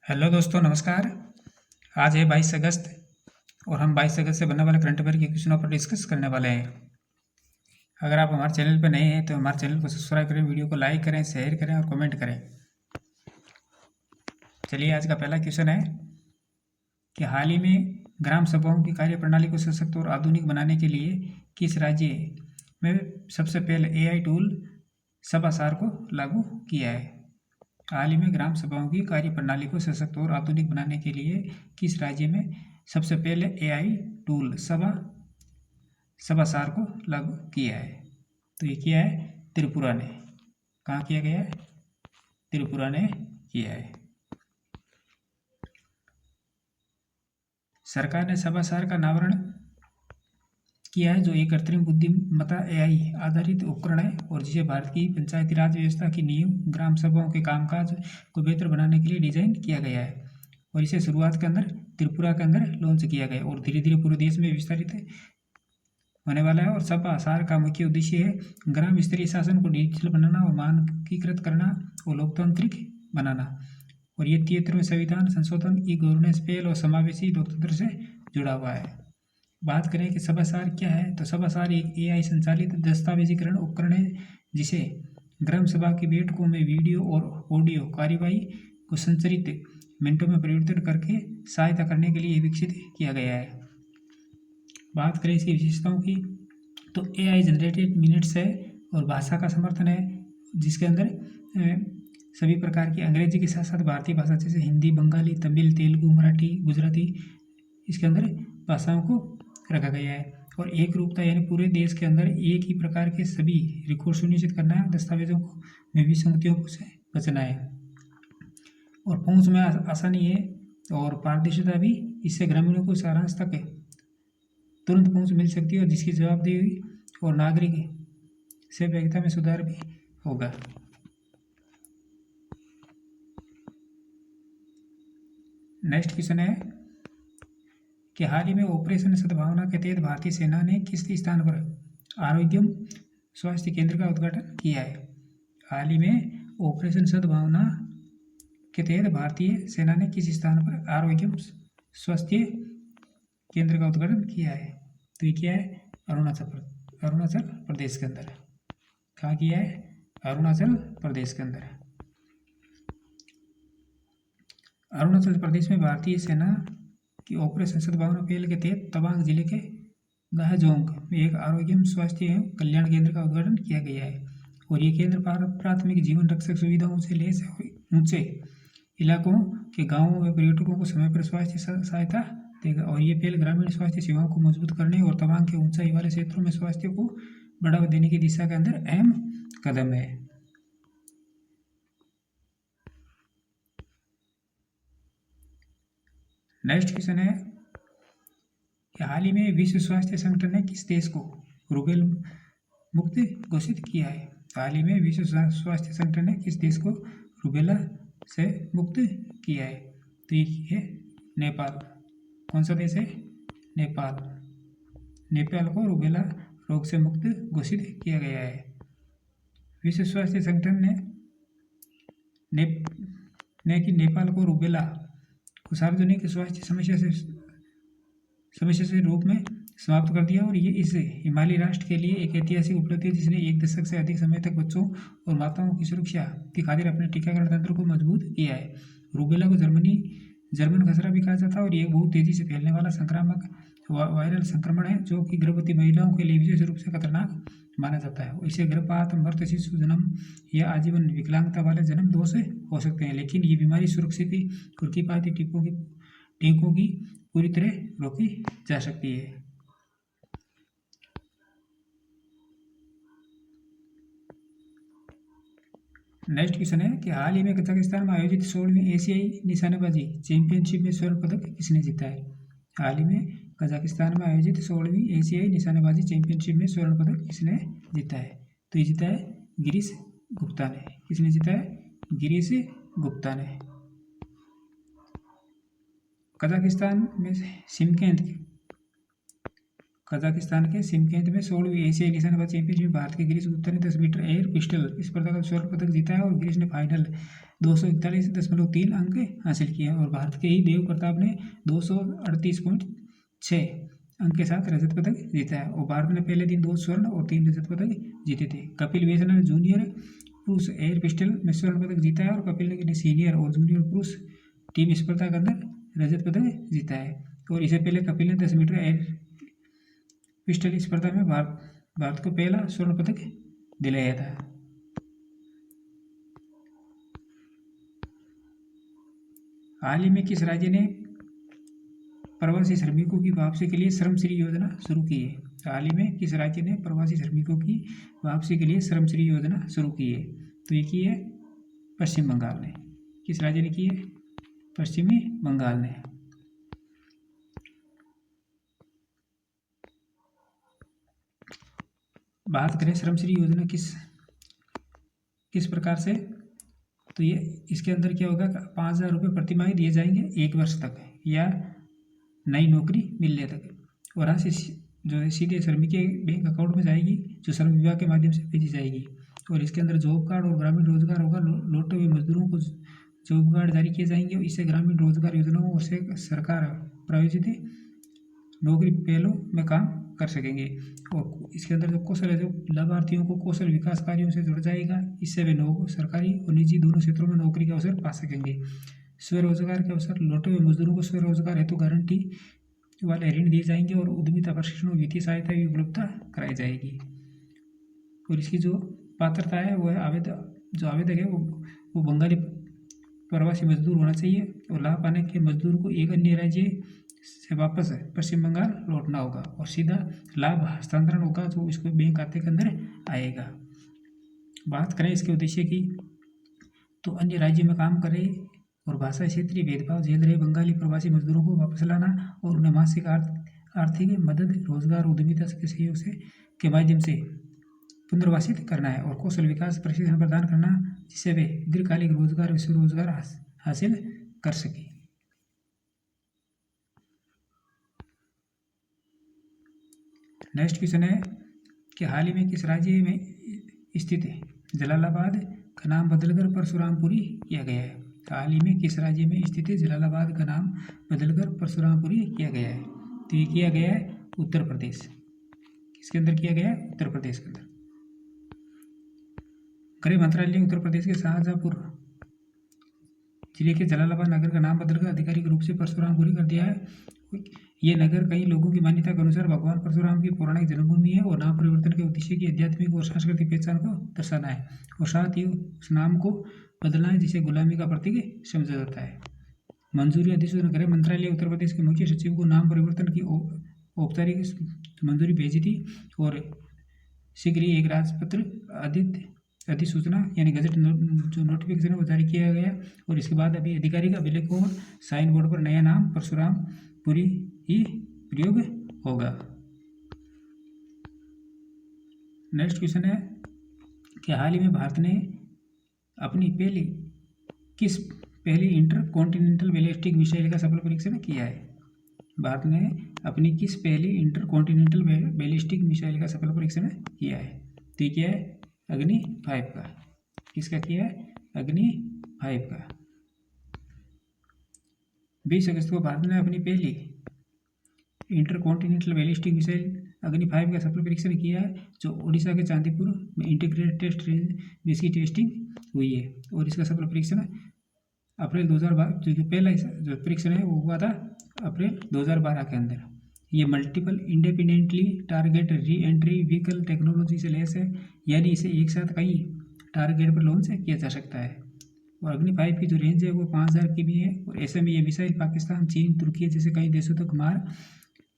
Hello दोस्तों, नमस्कार। आज है 22 अगस्त और हम 22 अगस्त से बनने वाले करंट अफेयर के क्वेश्चनों पर डिस्कस करने वाले हैं। अगर आप हमारे चैनल पर नए हैं तो हमारे चैनल को सब्सक्राइब करें, वीडियो को लाइक करें, शेयर करें और कमेंट करें। चलिए, आज का पहला क्वेश्चन है कि हाल ही में ग्राम सभाओं की कार्यप्रणाली को सशक्त और आधुनिक बनाने के लिए किस राज्य में सबसे पहले AI टूल सभासार को लागू किया है? हाल ही में ग्राम सभाओं की कार्यप्रणाली को सशक्त और आधुनिक बनाने के लिए किस राज्य में सबसे पहले AI टूल सभासार को लागू किया है? तो ये किया है त्रिपुरा ने। कहाँ किया गया है? त्रिपुरा ने किया है। सरकार ने सभासार का अनावरण किया है, जो एक कृत्रिम बुद्धिमत्ता AI आधारित उपकरण है और जिसे भारत की पंचायती राज व्यवस्था की नींव ग्राम सभाओं के कामकाज को बेहतर बनाने के लिए डिजाइन किया गया है। और इसे शुरुआत के अंदर त्रिपुरा के अंदर लॉन्च किया गया और धीरे धीरे पूरे देश में विस्तारित होने वाला है। और सभासार का मुख्य उद्देश्य है ग्राम स्तरीय शासन को डिजिटल बनाना और मानकीकृत करना और लोकतांत्रिक बनाना। और ये 73वें संविधान संशोधन, ई गवर्नेंस पहल और समावेशी लोकतंत्र से जुड़ा हुआ है। बात करें कि सभासार क्या है, तो सभासार एक AI संचालित दस्तावेजीकरण उपकरण है जिसे ग्राम सभा की बैठकों में वीडियो और ऑडियो कार्यवाही को संचरित मिनटों में परिवर्तित करके सहायता करने के लिए विकसित किया गया है। बात करें इसकी विशेषताओं की, तो AI जनरेटेड मिनट्स है और भाषा का समर्थन है, जिसके अंदर सभी प्रकार की अंग्रेजी के साथ साथ भारतीय भाषा जैसे हिंदी, बंगाली, तमिल, तेलुगु, मराठी, गुजराती इसके अंदर भाषाओं को रखा गया है। और एक रूपता यानी पूरे देश के अंदर एक ही प्रकार के सभी रिकॉर्ड सुनिश्चित करना है, दस्तावेजों को में विसंगतियों से बचना है। और पहुंच में आसानी है और पारदर्शिता भी, इससे ग्रामीणों को सारांश तक तुरंत पहुंच मिल सकती है और जिसकी जवाबदेही और नागरिक सहभागिता में सुधार भी होगा। नेक्स्ट क्वेश्चन है कि हाल ही में ऑपरेशन सद्भावना के तहत भारतीय सेना ने किस स्थान पर आरोग्यम स्वास्थ्य केंद्र का उद्घाटन किया है? हाल ही में ऑपरेशन सद्भावना के तहत भारतीय सेना ने किस स्थान पर आरोग्यम स्वास्थ्य केंद्र का उद्घाटन किया है? तो ये क्या है? अरुणाचल प्रदेश के अंदर। कहाँ किया है? अरुणाचल प्रदेश के अंदर। अरुणाचल प्रदेश में भारतीय सेना की ऑपरेशन सद्भावना पहल के तहत तवांग जिले के दाहजोंग में एक आरोग्य स्वास्थ्य एवं कल्याण केंद्र का उद्घाटन किया गया है। और ये केंद्र प्राथमिक जीवन रक्षक सुविधाओं से लैस ऊंचे इलाकों के गांवों में पर्यटकों को समय पर स्वास्थ्य सहायता देगा। और ये पहल ग्रामीण स्वास्थ्य सेवाओं को मजबूत करने और तवांग के ऊंचाई वाले क्षेत्रों में स्वास्थ्य को बढ़ावा देने की दिशा के अंदर अहम कदम है। नेक्स्ट क्वेश्चन है कि हाल ही में विश्व स्वास्थ्य संगठन ने किस देश को रूबेला मुक्त घोषित किया है? हाल ही में विश्व स्वास्थ्य संगठन ने किस देश को रूबेला से मुक्त किया है? तो ये है नेपाल। कौन सा देश है? नेपाल। नेपाल को रूबेला रोग से मुक्त घोषित किया गया है। विश्व स्वास्थ्य संगठन ने कि नेपाल को रूबेला को सार्वजनिक स्वास्थ्य समस्या से रूप में समाप्त कर दिया। और ये इस हिमालयी राष्ट्र के लिए एक ऐतिहासिक उपलब्धि है, जिसने 1 दशक से अधिक समय तक बच्चों और माताओं की सुरक्षा की खातिर अपने टीकाकरण तंत्र को मजबूत किया है। रूबेला को जर्मन खसरा भी कहा जाता है और ये बहुत तेजी से फैलने वाला संक्रामक वायरल संक्रमण है, जो कि गर्भवती महिलाओं के लिए विशेष रूप से खतरनाक माना जाता है। इसे गर्भपात, मृत शिशु जन्म या आजीवन विकलांगता वाले जन्म दोष हो सकते हैं, लेकिन ये बीमारी सुरक्षित और किफायती टीकों की पूरी तरह रोकी जा सकती है। नेक्स्ट क्वेश्चन है कि हाल ही में कजाकिस्तान में आयोजित 16वीं एशियाई निशानेबाजी चैंपियनशिप में स्वर्ण पदक किसने जीता है? हाल ही में कजाकिस्तान में आयोजित 16वीं एशियाई निशानेबाजी चैंपियनशिप में स्वर्ण पदक किसने जीता है? तो ये जीता है गिरीश गुप्ता ने। किसने जीता है? गिरीश गुप्ता ने। कजाकिस्तान में शिमकेंत कजाकिस्तान के शिमकेंत में 16वीं एशियाई निशानेबाजी चैंपियनशिप में भारत के गिरीश गुप्ता ने 10 मीटर एयर पिस्टल स्पर्धा का स्वर्ण पदक जीता है और गिरीश ने फाइनल 241.3 अंक हासिल किए और भारत के ही देव प्रताप ने 238.6 अंक के साथ रजत पदक जीता है और भारत ने पहले दिन 2 स्वर्ण और 3 रजत पदक जीते थे। कपिल वैष्णव ने जूनियर पुरुष एयर पिस्टल में स्वर्ण पदक जीता है और कपिल ने सीनियर और जूनियर पुरुष टीम स्पर्धा के अंदर रजत पदक जीता है और इससे पहले कपिल ने 10 मीटर एयर पिस्टल स्पर्धा में भारत को पहला स्वर्ण पदक दिलाया था। हाल ही में किस राज्य ने प्रवासी श्रमिकों की वापसी के लिए श्रमश्री योजना शुरू की है? हाल ही में किस राज्य ने प्रवासी श्रमिकों की वापसी के लिए श्रमश्री योजना शुरू की है? तो ये की है पश्चिम बंगाल ने। किस राज्य ने की है? पश्चिमी बंगाल ने। बात करें श्रमश्री योजना किस प्रकार से, तो ये इसके अंदर क्या होगा, 5,000 रुपये प्रतिमाही दिए जाएंगे 1 वर्ष तक या नई नौकरी मिलने तक और यहाँ से जो है सीधे श्रमिक के बैंक अकाउंट में जाएगी जो श्रम विभाग के माध्यम से भेजी जाएगी और इसके अंदर जॉब कार्ड और ग्रामीण रोजगार होगा। लौटे हुए मजदूरों को जॉब कार्ड जारी किए जाएंगे और इससे ग्रामीण रोजगार योजनाओं से सरकार प्रायोजित नौकरी पहलों में काम कर सकेंगे और इसके अंदर जो कौशल है, जो लाभार्थियों को कौशल विकास कार्यों से जुड़ जाएगा, इससे वे सरकारी और निजी दोनों क्षेत्रों में नौकरी का अवसर पा सकेंगे। स्वरोजगार के अवसर, लौटे हुए मजदूरों को स्वरोजगार हेतु गारंटी वाले ऋण दिए जाएंगे और उद्यमिता प्रशिक्षण और वित्तीय सहायता भी उपलब्ध कराई जाएगी और इसकी जो पात्रता है वो है आवेदक है वो बंगाली प्रवासी मजदूर होना चाहिए और लाभ पाने के मजदूर को एक अन्य राज्य से वापस पश्चिम बंगाल लौटना होगा और सीधा लाभ हस्तांतरण होगा जो इसको बैंक खाते के अंदर आएगा। बात करें इसके उद्देश्य की, तो अन्य राज्यों में काम करे और भाषा क्षेत्रीय भेदभाव झेल रहे बंगाली प्रवासी मजदूरों को वापस लाना और उन्हें मासिक आर्थिक मदद, रोजगार, उद्यमिता के सहयोग से के माध्यम से पुनर्वासित करना है और कौशल विकास प्रशिक्षण प्रदान करना जिससे वे दीर्घकालिक रोजगार व स्वरोजगार हासिल कर सके। नेक्स्ट क्वेश्चन है कि हाल ही में किस राज्य में स्थित जलालाबाद का नाम बदलकर परशुरामपुरी किया गया है? हाल ही में किस राज्य में स्थित जलालाबाद का नाम बदलकर परशुरामपुरी किया गया है? तो ये किया गया है उत्तर प्रदेश। किसके अंदर किया गया है? उत्तर प्रदेश के अंदर। गृह मंत्रालय ने उत्तर प्रदेश के शाहजहांपुर जिले के जलालाबाद नगर का नाम बदलकर आधिकारिक रूप से परशुरामपुरी कर दिया है। ये नगर कई लोगों की मान्यता के अनुसार भगवान परशुराम की पौराणिक जन्मभूमि है और नाम परिवर्तन के उद्देश्य की आध्यात्मिक और सांस्कृतिक पहचान को दर्शाना है और साथ ही उस नाम को बदलना है जिसे गुलामी का प्रतीक समझा जाता है। मंजूरी अधिसूचना गृह मंत्रालय उत्तर प्रदेश के मुख्य सचिव को नाम परिवर्तन की औपचारिक मंजूरी भेजी थी और शीघ्र ही एक राजपत्र अधिसूचना यानी गजट जो नोटिफिकेशन है वो जारी किया गया और इसके बाद अभी अधिकारी का अभिलेख और साइन बोर्ड पर नया नाम परशुरामपुरी ही प्रयोग होगा। नेक्स्ट क्वेश्चन है कि हाल ही में भारत ने अपनी पहली इंटर कॉन्टिनेंटल बैलिस्टिक मिसाइल का सफल परीक्षण किया है? भारत ने अपनी किस पहली इंटर कॉन्टिनेंटल बैलिस्टिक मिसाइल का सफल परीक्षण किया है? तो ये क्या है? अग्नि 5 का। किसका किया है? अग्नि 5 का। 20 अगस्त को भारत ने अपनी पहली इंटर कॉन्टिनेंटल बैलिस्टिक मिसाइल अग्नि 5 का सफल परीक्षण किया है जो उड़ीसा के चांदीपुर में इंटीग्रेटेड टेस्ट रेंज में इसकी टेस्टिंग हुई है और इसका सफल परीक्षण अप्रैल 2012 जो पहला जो परीक्षण है वो हुआ था अप्रैल 2012 के अंदर। ये multiple independently target re entry vehicle technology से लैस है यानी इसे एक साथ कई टारगेट पर लॉन्च किया जा सकता है और अग्नि 5 की जो रेंज है वो 5000 की भी है और ऐसे में ये मिसाइल पाकिस्तान, चीन, तुर्की जैसे कई देशों तक मार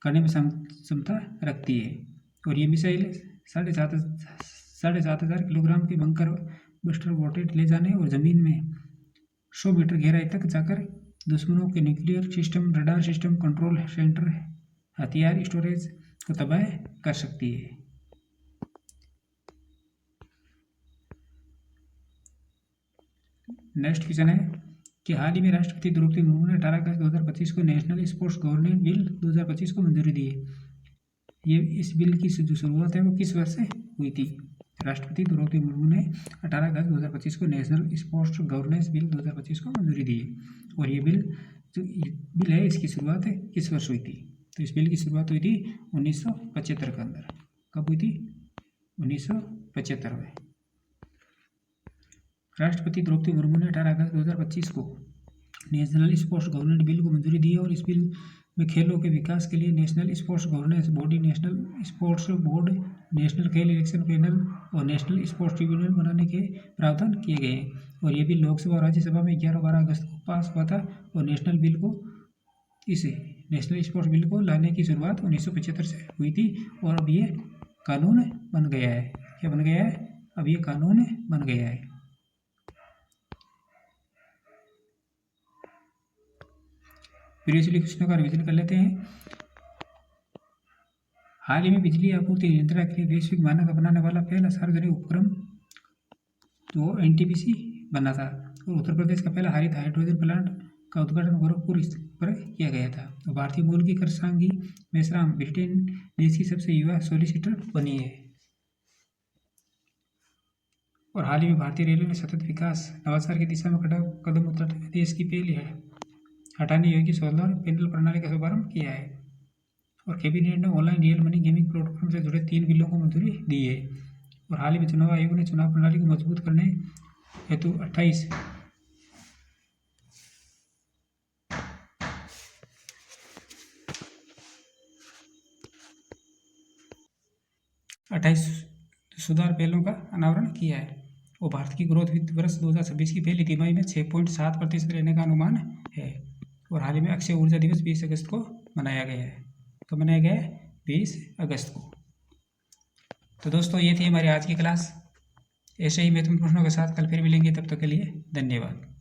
करने में क्षमता रखती है और ये मिसाइल 7,500 किलोग्राम के बंकर बस्टर वॉटेट ले जाने और ज़मीन में 100 मीटर गहराई तक जाकर दुश्मनों के nuclear system, radar system, control centre, हथियार स्टोरेज को तबाह कर सकती है। नेक्स्ट क्वेश्चन है कि हाल ही में राष्ट्रपति द्रौपदी मुर्मू ने 18 अगस्त 2025 को नेशनल स्पोर्ट्स गवर्नेंस बिल 2025 को मंजूरी दी है। ये इस बिल की जो शुरुआत है वो किस वर्ष से हुई थी? राष्ट्रपति द्रौपदी मुर्मू ने 18 अगस्त 2025 को नेशनल स्पोर्ट्स गवर्नेंस बिल 2025 को मंजूरी दी है। और ये बिल जो बिल है इसकी शुरुआत है किस वर्ष हुई थी? तो इस बिल की शुरुआत हुई थी 1975 के अंदर। कब हुई थी? 1975 में। राष्ट्रपति द्रौपदी मुर्मू ने 18 अगस्त 2025 को नेशनल स्पोर्ट्स गवर्नेंस बिल को मंजूरी दी है और इस बिल में खेलों के विकास के लिए national sports governance body, national sports board, national खेल इलेक्शन पैनल और नेशनल स्पोर्ट्स ट्रिब्यूनल बनाने के प्रावधान किए गए हैं। और ये बिल लोकसभा और राज्यसभा में 11-12 अगस्त को पास हुआ था और नेशनल स्पोर्ट्स बिल को लाने की शुरुआत 1975 से हुई थी और अब ये कानून बन गया है। क्या बन गया है? अब ये कानून बन गया है। प्रीवियसली क्वेश्चनों का रिवीजन कर लेते हैं। हाल ही में बिजली आपूर्ति नियंत्रण के लिए वैश्विक मानक अपनाने वाला पहला सार्वजनिक उपक्रम तो NTPC बना था और उत्तर प्रदेश का पहला हरित हाइड्रोजन प्लांट का उद्घाटन गोरखपुर पर किया गया था। तो भारतीय मूल की कृषांगी मेश्राम ब्रिटेन देश की सबसे युवा सॉलिसिटर बनी है। और हाल ही में भारतीय रेलवे ने सतत विकास नवाचार की दिशा में कदम उठाते हुए देश की पहली हटाने योग्य सोलर पैनल प्रणाली का शुभारंभ किया है। और कैबिनेट ने online real money gaming platform से जुड़े 3 बिलों को मंजूरी दी है। और हाल ही में चुनाव आयोग ने चुनाव प्रणाली को मजबूत करने हेतु 28 सुधार पहलों का अनावरण किया है। और भारत की ग्रोथ वित्त वर्ष 2026 की पहली तिमाही में 6.7% रहने का अनुमान है। और हाल ही में अक्षय ऊर्जा दिवस 20 अगस्त को मनाया गया है। कब मनाया गया है? 20 अगस्त को। तो दोस्तों ये थी हमारी आज की क्लास। ऐसे ही महत्वपूर्ण प्रश्नों के साथ कल फिर मिलेंगे। तब तक के लिए धन्यवाद।